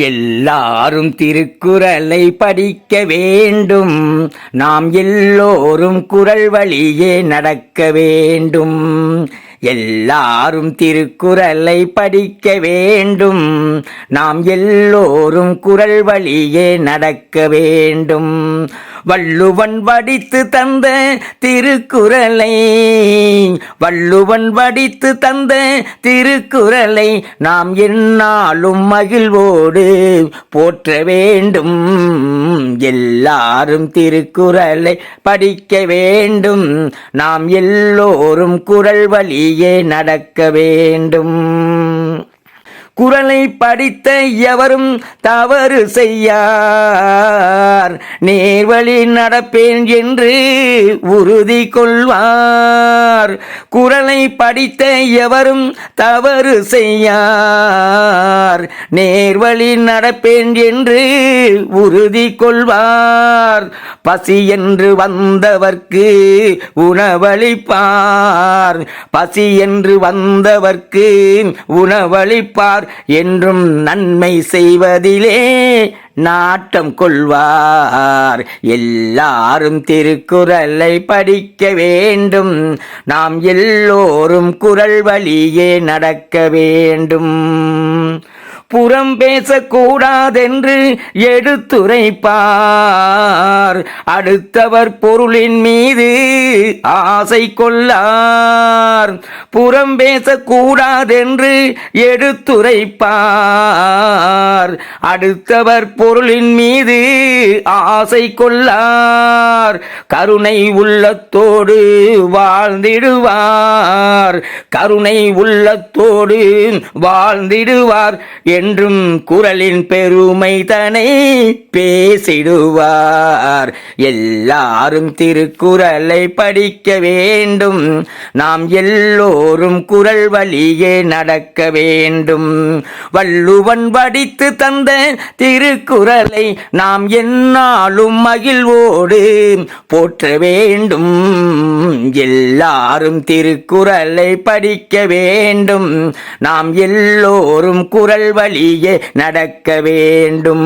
எல்லாரும் திருக்குறளை படிக்க வேண்டும். நாம் எல்லோரும் குறள் வழியே நடக்க வேண்டும். எல்லாரும் திருக்குறளை படிக்க வேண்டும். நாம் எல்லோரும் குறள் வழியே நடக்க வேண்டும். வள்ளுவன் வடித்து தந்த திருக்குறளை நாம் எந்நாளும் மகிழ்வோடு போற்ற வேண்டும். எல்லாரும் திருக்குறளை படிக்க வேண்டும். நாம் எல்லோரும் குறள் வழியே நடக்க வேண்டும். குறளை படித்த எவரும் தவறு செய்யார், நேர்வழி நடப்பேன் என்று உறுதி கொள்வார். குறளை படித்த எவரும் தவறு செய்யார், நேர்வழி நடப்பேன் என்று உறுதி கொள்வார். பசி என்று வந்தவர்க்கு உணவளிப்பார், பசி என்று வந்தவர்க்கு உணவளிப்பார். என்றும் நன்மை செய்வதிலே நாட்டம் கொள்வார். எல்லாரும் திருக்குறளை படிக்க வேண்டும். நாம் எல்லோரும் குறள் வழியே நடக்க வேண்டும். புறம் பேசக்கூடாதென்று எடுத்துரைப்பார், அடுத்தவர் பொருளின் மீது ஆசை கொள்ளார். புறம் பேசக்கூடாதென்று எடுத்துரைப்பார், அடுத்தவர் பொருளின் மீது ஆசை கொள்ளார். கருணை உள்ளத்தோடு வாழ்ந்திடுவார், கருணை உள்ளத்தோடு வாழ்ந்திடுவார். என்றும் குறளின் பெருமை தனை பேசிடுவார். எல்லாரும் திருக்குறளை படிக்க வேண்டும். நாம் எல்லோரும் குறள் வழியே நடக்க வேண்டும். வள்ளுவன் வடித்து தந்த திருக்குறளை நாம் எந்நாளும் மகிழ்வோடு போற்ற வேண்டும். எல்லாரும் திருக்குறளை படிக்க வேண்டும். நாம் எல்லோரும் குறள் வழியே நடக்க வேண்டும்.